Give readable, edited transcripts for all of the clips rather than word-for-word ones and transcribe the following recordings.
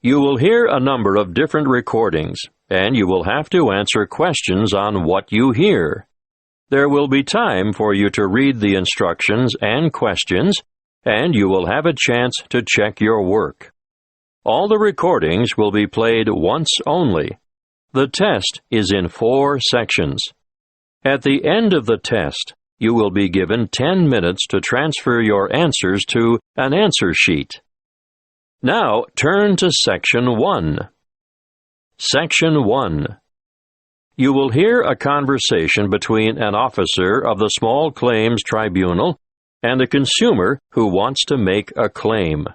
You will hear a number of different recordings, and you will have to answer questions on what you hear. There will be time for you to read the instructions and questions, and you will have a chance to check your work. All the recordings will be played once only. The test is in 4 sections. At the end of the test, you will be given 10 minutes to transfer your answers to an answer sheet. Now turn to Section 1. Section 1. You will hear a conversation between an officer of the Small Claims Tribunal and a consumer who wants to make a claim.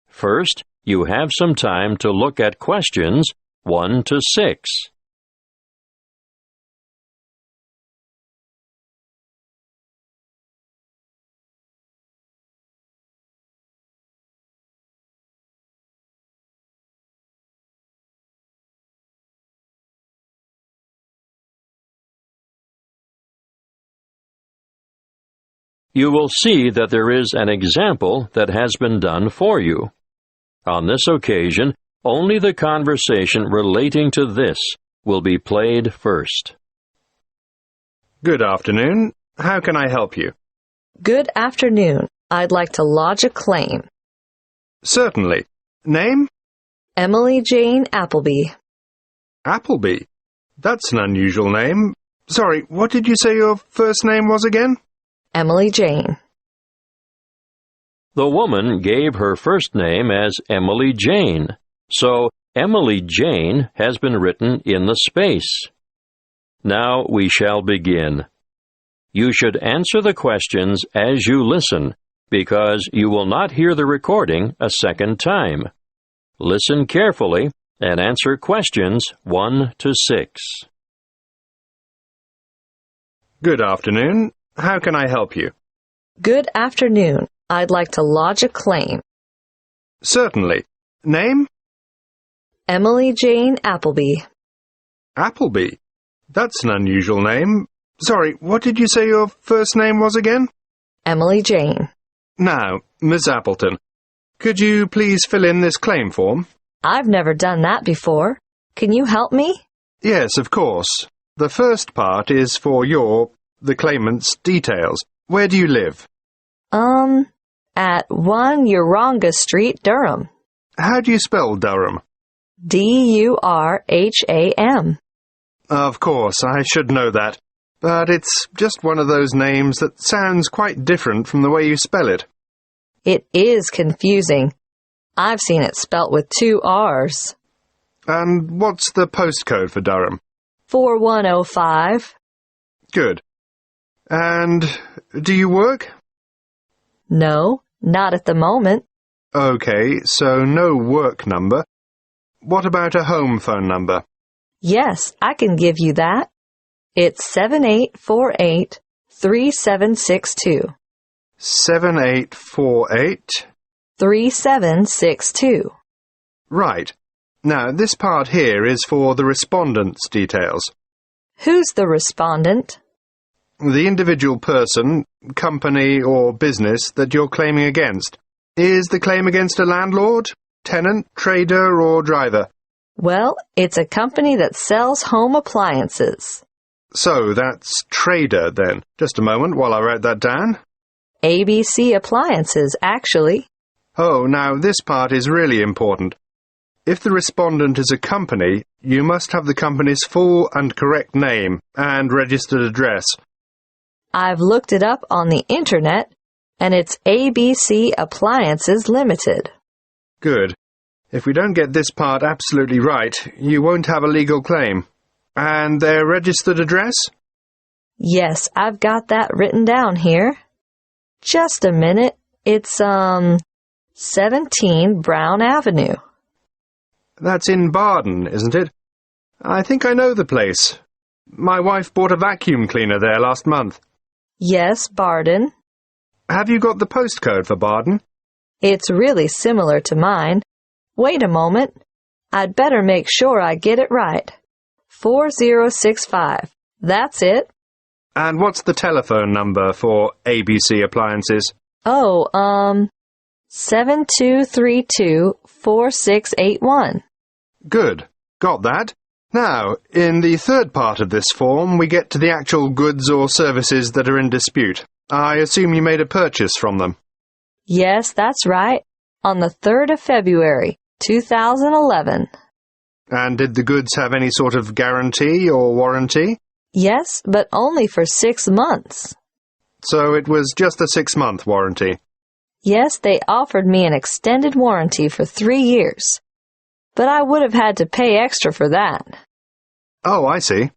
First, you have some time to look at questions 1 to 6. You will see that there is an example that has been done for you. On this occasion, only the conversation relating to this will be played first. Good afternoon. How can I help you? Good afternoon. I'd like to lodge a claim. Certainly. Name? Emily Jane Appleby. Appleby. That's an unusual name. Sorry, what did you say your first name was again? Emily Jane. The woman gave her first name as Emily Jane, so Emily Jane has been written in the space. Now we shall begin. You should answer the questions as you listen, because you will not hear the recording a second time. Listen carefully and answer questions 1 to 6. Good afternoon. How can I help you? Good afternoon. I'd like to lodge a claim. Certainly. Name? Emily Jane Appleby. Appleby. That's an unusual name. Sorry, what did you say your first name was again? Emily Jane. Now, Miss Appleton, could you please fill in this claim form? I've never done that before. Can you help me? Yes, of course. The first part is for the claimant's details. Where do you live? At 1 Uranga Street, Durham. How do you spell Durham? D-U-R-H-A-M. Of course, I should know that. But it's just one of those names that sounds quite different from the way you spell it. It is confusing. I've seen it spelt with 2 R's. And what's the postcode for Durham? 4105. Good. And do you work? No, not at the moment. Okay, so no work number. What about a home phone number? Yes, I can give you that. It's 7848-3762. 7848? 3762. Right. Now, this part here is for the respondent's details. Who's the respondent? The individual person, company, or business that you're claiming against. Is the claim against a landlord, tenant, trader, or driver? Well, it's a company that sells home appliances. So that's trader, then. Just a moment while I write that down. ABC Appliances, actually. Oh, now this part is really important. If the respondent is a company, you must have the company's full and correct name and registered address. I've looked it up on the internet, and it's ABC Appliances Limited. Good. If we don't get this part absolutely right, you won't have a legal claim. And their registered address? Yes, I've got that written down here. Just a minute. It's, 17 Brown Avenue. That's in Barden, isn't it? I think I know the place. My wife bought a vacuum cleaner there last month. Yes, Barden. Have you got the postcode for Barden? It's really similar to mine. Wait a moment. I'd better make sure I get it right. 4065. That's it. And what's the telephone number for ABC Appliances? Oh, 7232-4681. Good. Got that. Now, in the third part of this form, we get to the actual goods or services that are in dispute. I assume you made a purchase from them. Yes, that's right. On the 3rd of February, 2011. And did the goods have any sort of guarantee or warranty? Yes, but only for 6 months. So it was just a 6-month warranty. Yes, they offered me an extended warranty for 3 years. But I would have had to pay extra for that. Oh, I see.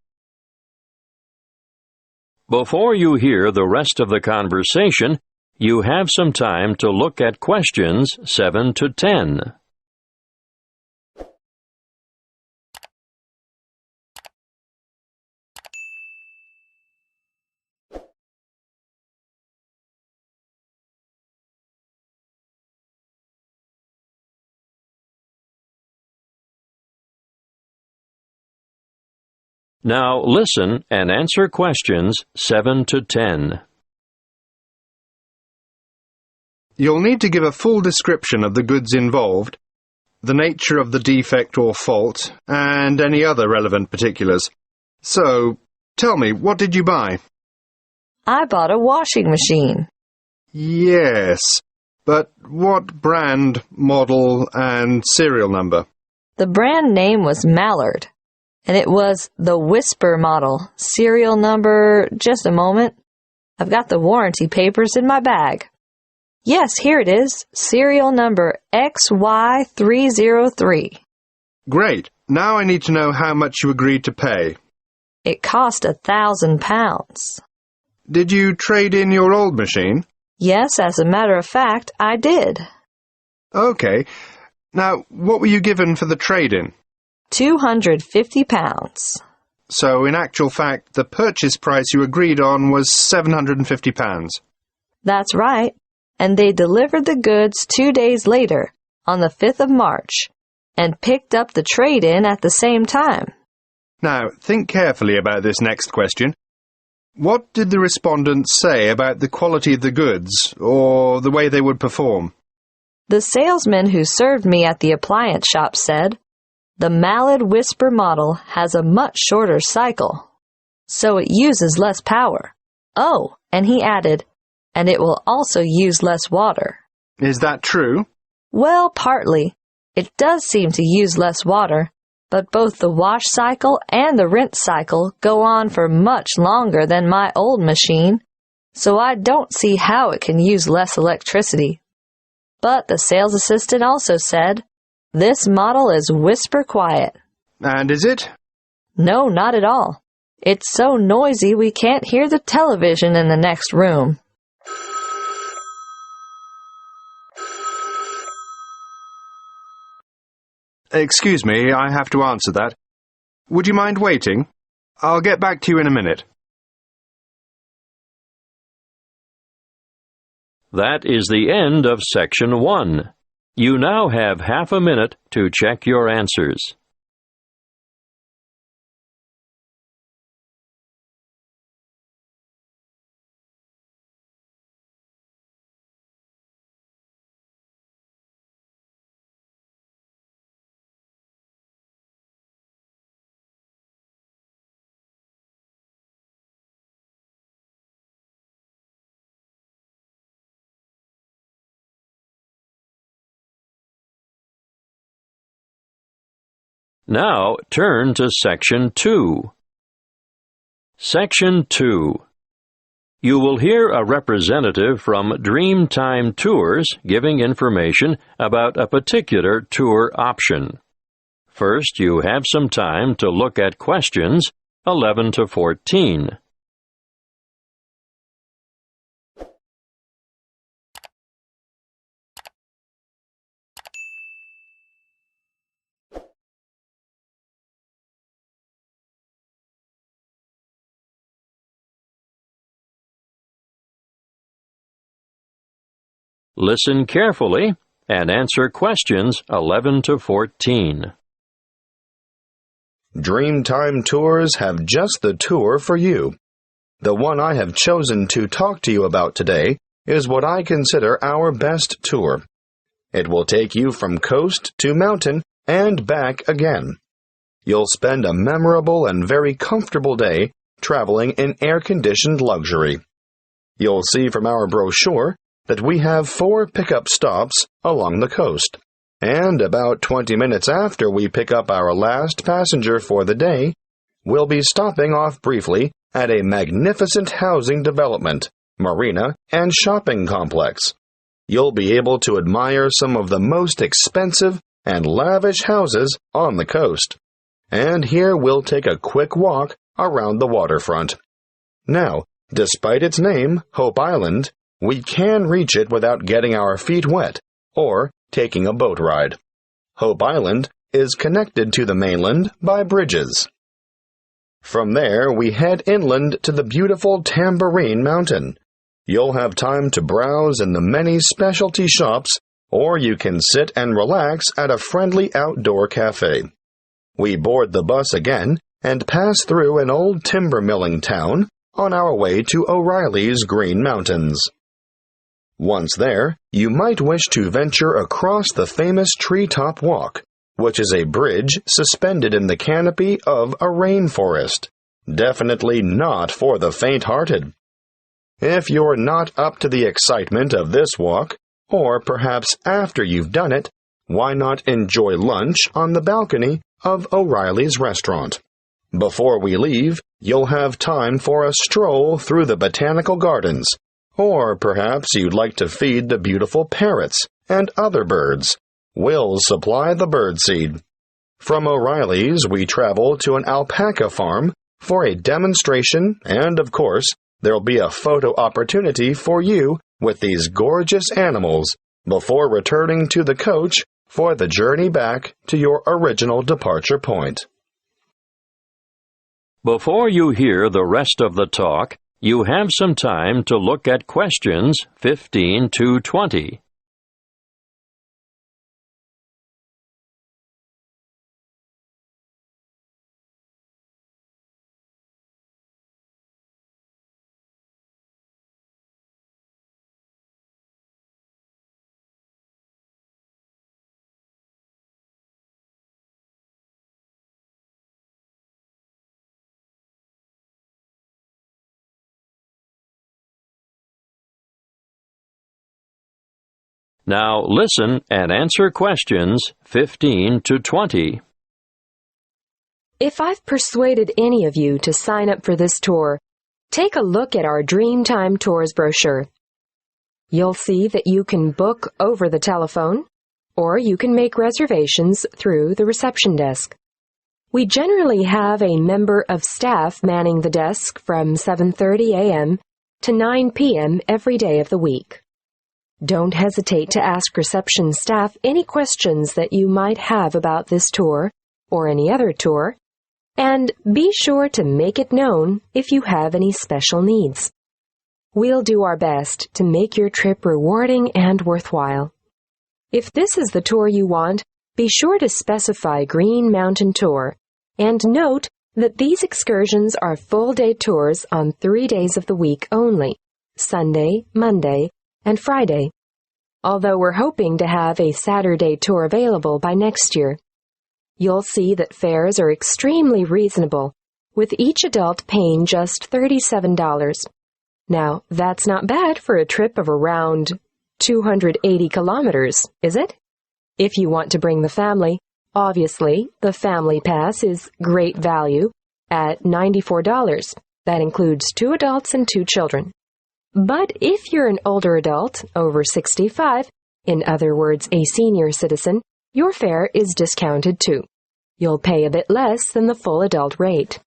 Before you hear the rest of the conversation, you have some time to look at questions 7 to 10. Now listen and answer questions 7 to 10. You'll need to give a full description of the goods involved, the nature of the defect or fault, and any other relevant particulars. So, tell me, what did you buy? I bought a washing machine. Yes, but what brand, model, and serial number? The brand name was Mallard, and it was the Whisper model. Serial number, just a moment. I've got the warranty papers in my bag. Yes, here it is. Serial number XY303. Great. Now I need to know how much you agreed to pay. It cost £1,000. Did you trade in your old machine? Yes, as a matter of fact, I did. Okay. Now, what were you given for the trade-in? £250. So, in actual fact, the purchase price you agreed on was £750. That's right. And they delivered the goods 2 days later, on the 5th of March, and picked up the trade-in at the same time. Now, think carefully about this next question. What did the respondents say about the quality of the goods, or the way they would perform? The salesman who served me at the appliance shop said, "The Mallard Whisper model has a much shorter cycle, so it uses less power. Oh," and he added, "and it will also use less water." Is that true? Well, partly. It does seem to use less water, but both the wash cycle and the rinse cycle go on for much longer than my old machine, so I don't see how it can use less electricity. But the sales assistant also said, "This model is whisper quiet." And is it? No, not at all. It's so noisy we can't hear the television in the next room. Excuse me, I have to answer that. Would you mind waiting? I'll get back to you in a minute. That is the end of Section 1. You now have half a minute to check your answers. Now turn to Section 2. Section 2. You will hear a representative from Dreamtime Tours giving information about a particular tour option. First, you have some time to look at questions 11 to 14. Listen carefully and answer questions 11 to 14. Dreamtime Tours have just the tour for you. The one I have chosen to talk to you about today is what I consider our best tour. It will take you from coast to mountain and back again. You'll spend a memorable and very comfortable day traveling in air-conditioned luxury. You'll see from our brochure that we have 4 pickup stops along the coast, and about 20 minutes after we pick up our last passenger for the day, we'll be stopping off briefly at a magnificent housing development, marina, and shopping complex. You'll be able to admire some of the most expensive and lavish houses on the coast. And here we'll take a quick walk around the waterfront. Now, despite its name, Hope Island, we can reach it without getting our feet wet or taking a boat ride. Hope Island is connected to the mainland by bridges. From there, we head inland to the beautiful Tambourine Mountain. You'll have time to browse in the many specialty shops, or you can sit and relax at a friendly outdoor cafe. We board the bus again and pass through an old timber milling town on our way to O'Reilly's Green Mountains. Once there, you might wish to venture across the famous Treetop Walk, which is a bridge suspended in the canopy of a rainforest. Definitely not for the faint-hearted. If you're not up to the excitement of this walk, or perhaps after you've done it, why not enjoy lunch on the balcony of O'Reilly's restaurant? Before we leave, you'll have time for a stroll through the botanical gardens, or perhaps you'd like to feed the beautiful parrots and other birds. We'll supply the birdseed. From O'Reilly's, we travel to an alpaca farm for a demonstration, and of course, there'll be a photo opportunity for you with these gorgeous animals before returning to the coach for the journey back to your original departure point. Before you hear the rest of the talk, you have some time to look at questions 15 to 20. Now listen and answer questions 15 to 20. If I've persuaded any of you to sign up for this tour, take a look at our Dreamtime Tours brochure. You'll see that you can book over the telephone, or you can make reservations through the reception desk. We generally have a member of staff manning the desk from 7:30 a.m. to 9 p.m. every day of the week. Don't hesitate to ask reception staff any questions that you might have about this tour or any other tour, and be sure to make it known if you have any special needs. We'll do our best to make your trip rewarding and worthwhile. If this is the tour you want, be sure to specify Green Mountain Tour, and note that these excursions are full-day tours on 3 days of the week only, Sunday, Monday, and Friday, although we're hoping to have a Saturday tour available by next year. You'll see that fares are extremely reasonable, with each adult paying just $37. Now, that's not bad for a trip of around 280 kilometers, is it? If you want to bring the family, obviously, the Family Pass is great value at $94. That includes 2 adults and 2 children. But if you're an older adult, over 65, in other words, a senior citizen, your fare is discounted too. You'll pay a bit less than the full adult rate.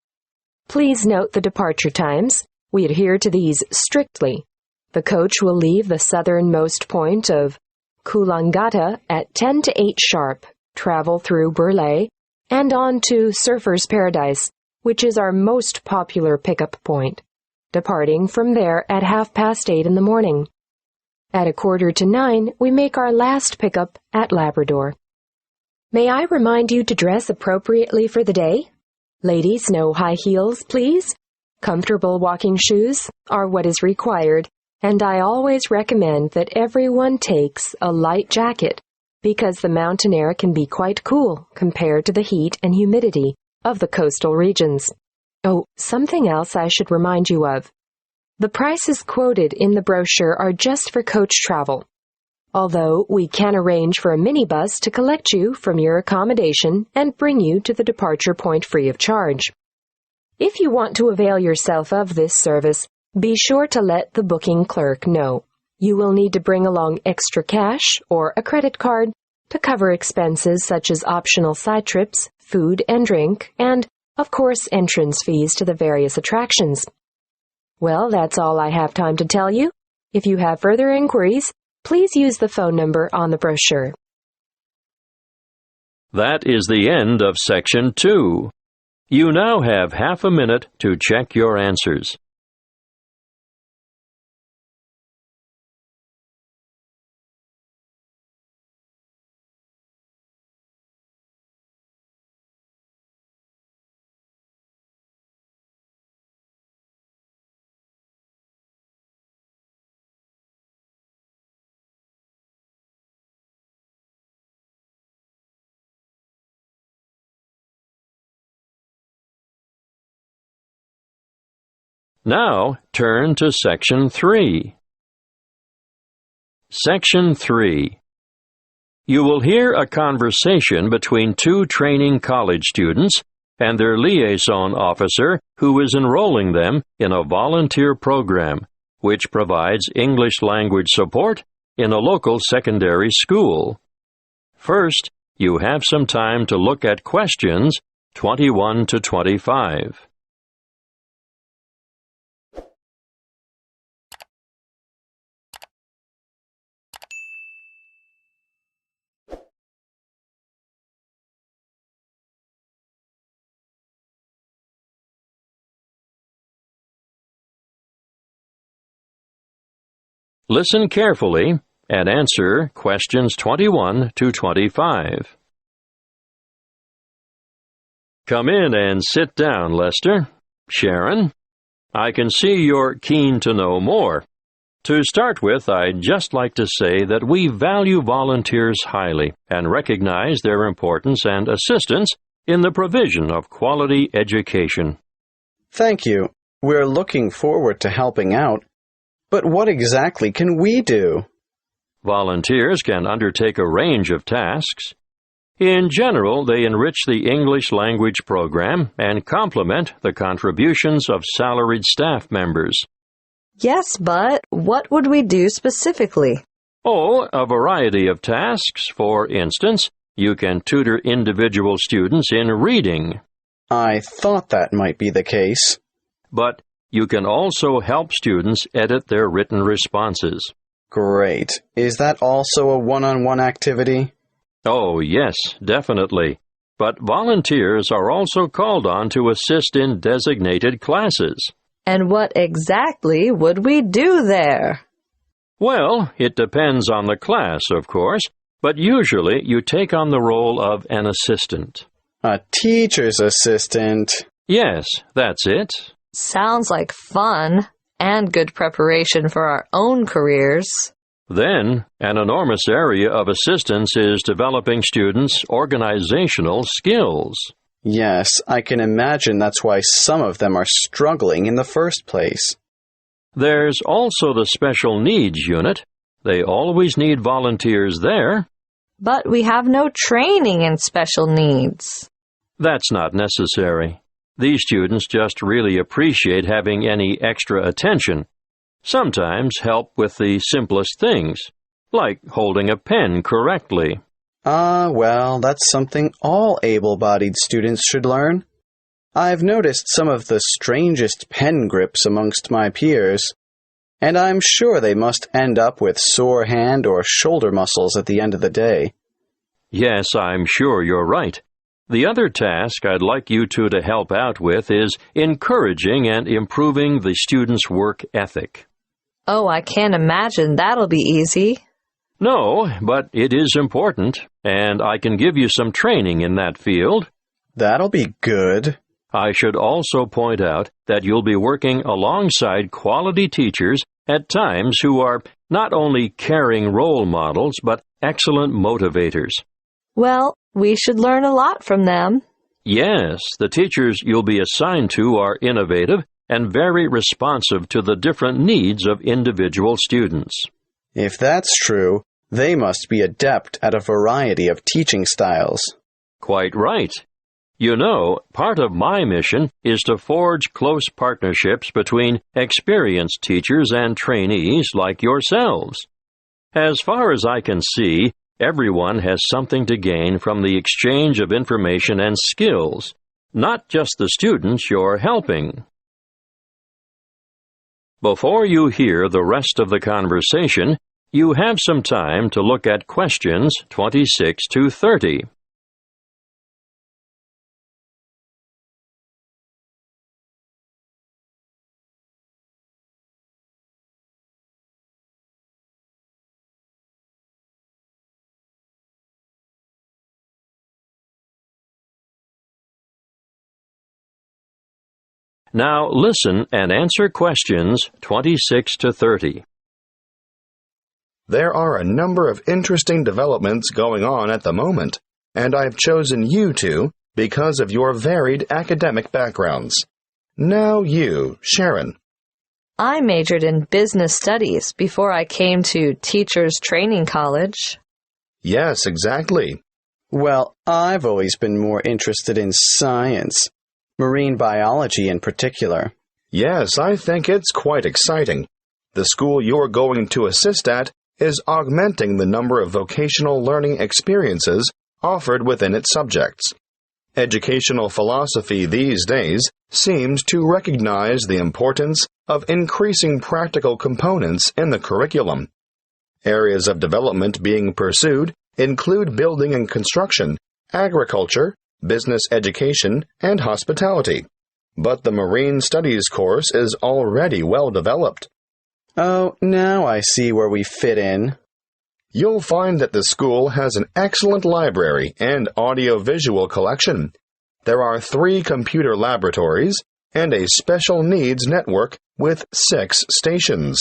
Please note the departure times. We adhere to these strictly. The coach will leave the southernmost point of Coolangatta at 10 to 8 sharp, travel through Burleigh, and on to Surfer's Paradise, which is our most popular pickup point, departing from there at 8:30 in the morning. At 8:45, we make our last pickup at Labrador. May I remind you to dress appropriately for the day? Ladies, no high heels, please. Comfortable walking shoes are what is required, and I always recommend that everyone takes a light jacket because the mountain air can be quite cool compared to the heat and humidity of the coastal regions. Oh, something else I should remind you of. The prices quoted in the brochure are just for coach travel, although we can arrange for a minibus to collect you from your accommodation and bring you to the departure point free of charge. If you want to avail yourself of this service, be sure to let the booking clerk know. You will need to bring along extra cash or a credit card to cover expenses such as optional side trips, food and drink, and, of course, entrance fees to the various attractions. Well, that's all I have time to tell you. If you have further inquiries, please use the phone number on the brochure. That is the end of Section 2. You now have half a minute to check your answers. Now, turn to Section 3. Section 3. You will hear a conversation between two training college students and their liaison officer who is enrolling them in a volunteer program which provides English language support in a local secondary school. First, you have some time to look at questions 21 to 25. Listen carefully and answer questions 21 to 25. Come in and sit down, Lester. Sharon, I can see you're keen to know more. To start with, I'd just like to say that we value volunteers highly and recognize their importance and assistance in the provision of quality education. Thank you. We're looking forward to helping out. But what exactly can we do? Volunteers can undertake a range of tasks. In general, they enrich the English language program and complement the contributions of salaried staff members. Yes, but what would we do specifically? Oh, a variety of tasks. For instance, you can tutor individual students in reading. I thought that might be the case. But you can also help students edit their written responses. Great. Is that also a one-on-one activity? Oh, yes, definitely. But volunteers are also called on to assist in designated classes. And what exactly would we do there? Well, it depends on the class, of course, but usually you take on the role of an assistant. A teacher's assistant. Yes, that's it. Sounds like fun and good preparation for our own careers. Then, an enormous area of assistance is developing students' organizational skills. Yes, I can imagine that's why some of them are struggling in the first place. There's also the special needs unit. They always need volunteers there. But we have no training in special needs. That's not necessary. These students just really appreciate having any extra attention. Sometimes help with the simplest things, like holding a pen correctly. Well, that's something all able-bodied students should learn. I've noticed some of the strangest pen grips amongst my peers, and I'm sure they must end up with sore hand or shoulder muscles at the end of the day. Yes, I'm sure you're right. The other task I'd like you two to help out with is encouraging and improving the students' work ethic. Oh, I can't imagine that'll be easy. No, but it is important, and I can give you some training in that field. That'll be good. I should also point out that you'll be working alongside quality teachers at times who are not only caring role models, but excellent motivators. Well, we should learn a lot from them. Yes, the teachers you'll be assigned to are innovative and very responsive to the different needs of individual students. If that's true, they must be adept at a variety of teaching styles. Quite right. You know, part of my mission is to forge close partnerships between experienced teachers and trainees like yourselves. As far as I can see, everyone has something to gain from the exchange of information and skills, not just the students you're helping. Before you hear the rest of the conversation, you have some time to look at questions 26 to 30. Now listen and answer questions 26 to 30. There are a number of interesting developments going on at the moment, and I've chosen you two because of your varied academic backgrounds. Now you, Sharon. I majored in business studies before I came to Teachers Training College. Yes, exactly. Well, I've always been more interested in science, marine biology in particular. Yes, I think it's quite exciting. The school you're going to assist at is augmenting the number of vocational learning experiences offered within its subjects. Educational philosophy these days seems to recognize the importance of increasing practical components in the curriculum. Areas of development being pursued include building and construction, agriculture, business education, and hospitality. But the Marine Studies course is already well developed. Oh, now I see where we fit in. You'll find that the school has an excellent library and audio-visual collection. There are 3 computer laboratories and a special needs network with 6 stations.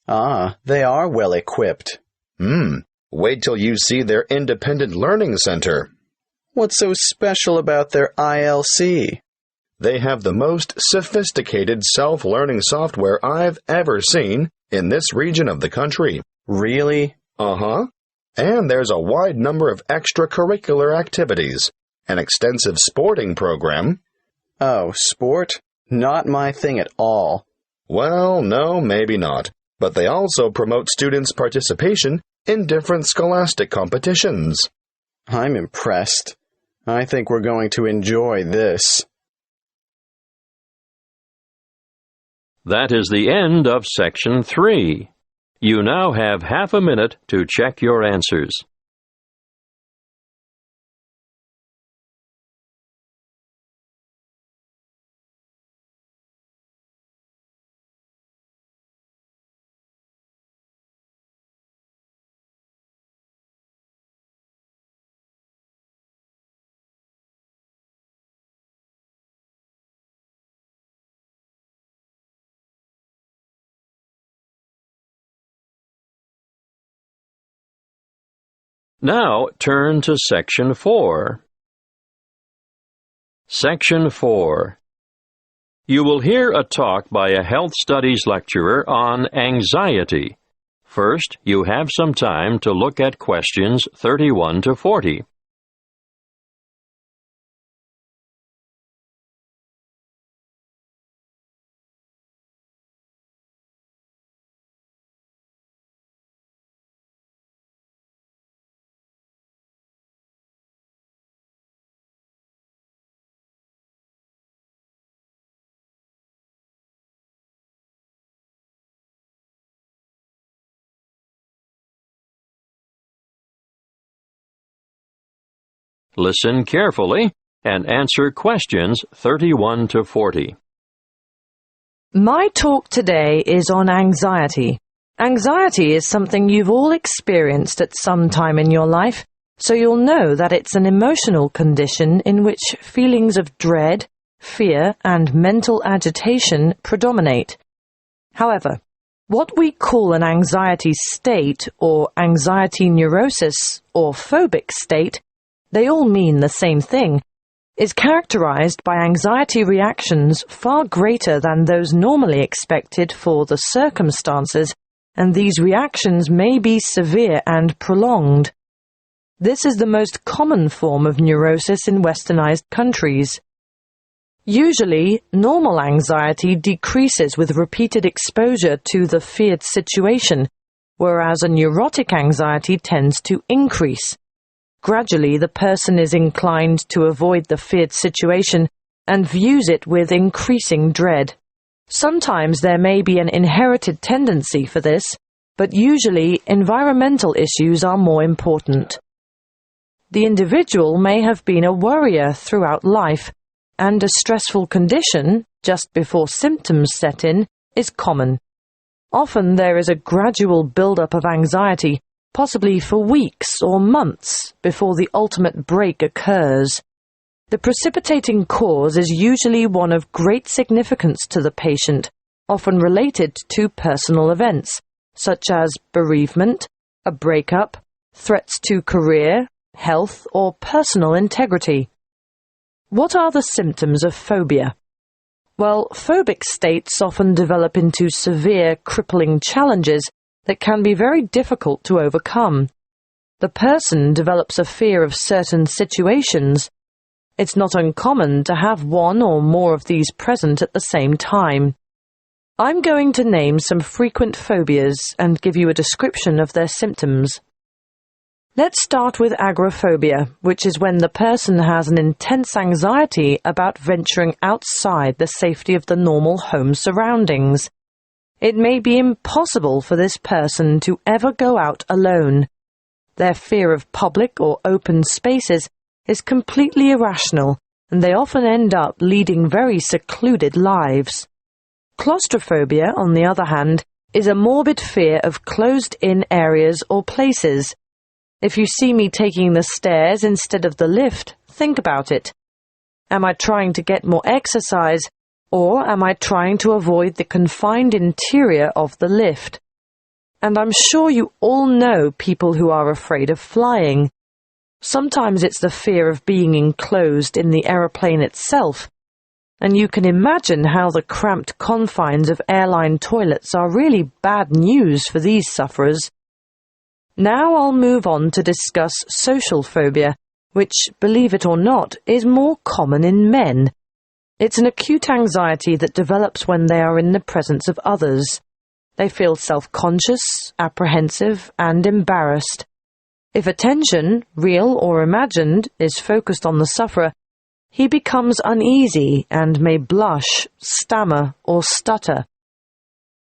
Ah, they are well equipped. Wait till you see their independent learning center. What's so special about their ILC? They have the most sophisticated self-learning software I've ever seen in this region of the country. Really? Uh-huh. And there's a wide number of extracurricular activities, an extensive sporting program. Oh, sport? Not my thing at all. Well, no, maybe not. But they also promote students' participation in different scholastic competitions. I'm impressed. I think we're going to enjoy this. That is the end of Section 3. You now have half a minute to check your answers. Now turn to Section 4. Section 4. You will hear a talk by a health studies lecturer on anxiety. First, you have some time to look at questions 31 to 40. Listen carefully and answer questions 31 to 40. My talk today is on anxiety. Anxiety is something you've all experienced at some time in your life, so you'll know that it's an emotional condition in which feelings of dread, fear, and mental agitation predominate. However, What we call an anxiety state, or anxiety neurosis, or phobic state, they all mean the same thing, is characterized by anxiety reactions far greater than those normally expected for the circumstances, and these reactions may be severe and prolonged. This is the most common form of neurosis in westernized countries. Usually, normal anxiety decreases with repeated exposure to the feared situation, whereas a neurotic anxiety tends to increase. Gradually, the person is inclined to avoid the feared situation and views it with increasing dread. Sometimes there may be an inherited tendency for this, but usually environmental issues are more important. The individual may have been a worrier throughout life, and a stressful condition, just before symptoms set in, is common. Often there is a gradual build-up of anxiety, possibly for weeks or months, before the ultimate break occurs. The precipitating cause is usually one of great significance to the patient, often related to personal events, such as bereavement, a breakup, threats to career, health, or personal integrity. What are the symptoms of phobia? Well, phobic states often develop into severe, crippling challenges that can be very difficult to overcome. The person develops a fear of certain situations. It's not uncommon to have one or more of these present at the same time. I'm going to name some frequent phobias and give you a description of their symptoms. Let's start with agoraphobia, which is when the person has an intense anxiety about venturing outside the safety of the normal home surroundings. It may be impossible for this person to ever go out alone. Their fear of public or open spaces is completely irrational, and they often end up leading very secluded lives. Claustrophobia, on the other hand, is a morbid fear of closed-in areas or places. If you see me taking the stairs instead of the lift, think about it. Am I trying to get more exercise, or am I trying to avoid the confined interior of the lift? And I'm sure you all know people who are afraid of flying. Sometimes it's the fear of being enclosed in the aeroplane itself, and you can imagine how the cramped confines of airline toilets are really bad news for these sufferers. Now I'll move on to discuss social phobia, which, believe it or not, is more common in men. It's an acute anxiety that develops when they are in the presence of others. They feel self-conscious, apprehensive, and embarrassed. If attention, real or imagined, is focused on the sufferer, he becomes uneasy and may blush, stammer, or stutter.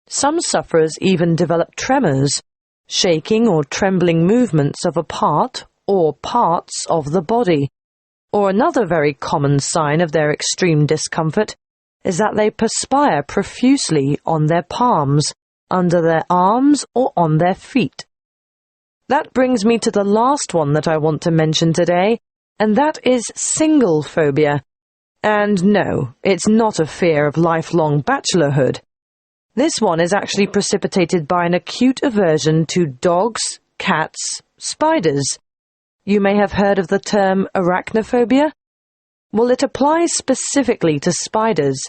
Some sufferers even develop tremors, shaking or trembling movements of a part or parts of the body. Or another very common sign of their extreme discomfort is that they perspire profusely on their palms, under their arms, or on their feet. That brings me to the last one that I want to mention today, and that is single phobia. And no, it's not a fear of lifelong bachelorhood. This one is actually precipitated by an acute aversion to dogs, cats, spiders. You may have heard of the term arachnophobia. Well, it applies specifically to spiders,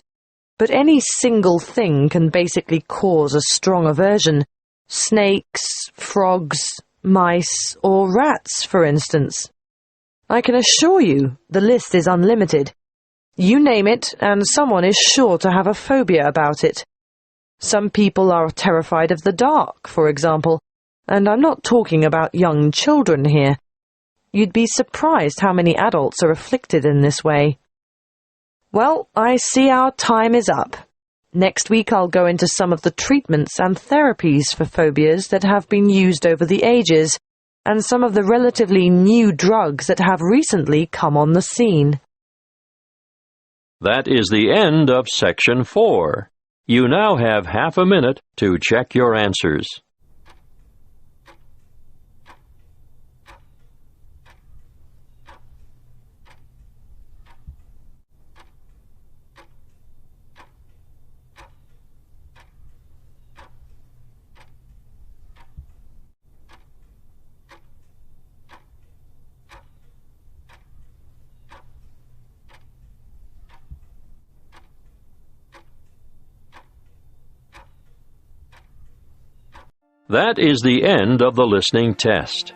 but any single thing can basically cause a strong aversion. Snakes, frogs, mice, or rats, for instance. I can assure you the list is unlimited. You name it, and someone is sure to have a phobia about it. Some people are terrified of the dark, for example, and I'm not talking about young children here. You'd be surprised how many adults are afflicted in this way. Well, I see our time is up. Next week I'll go into some of the treatments and therapies for phobias that have been used over the ages, and some of the relatively new drugs that have recently come on the scene. That is the end of Section 4. You now have half a minute to check your answers. That is the end of the listening test.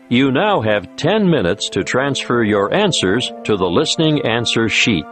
You now have 10 minutes to transfer your answers to the listening answer sheet.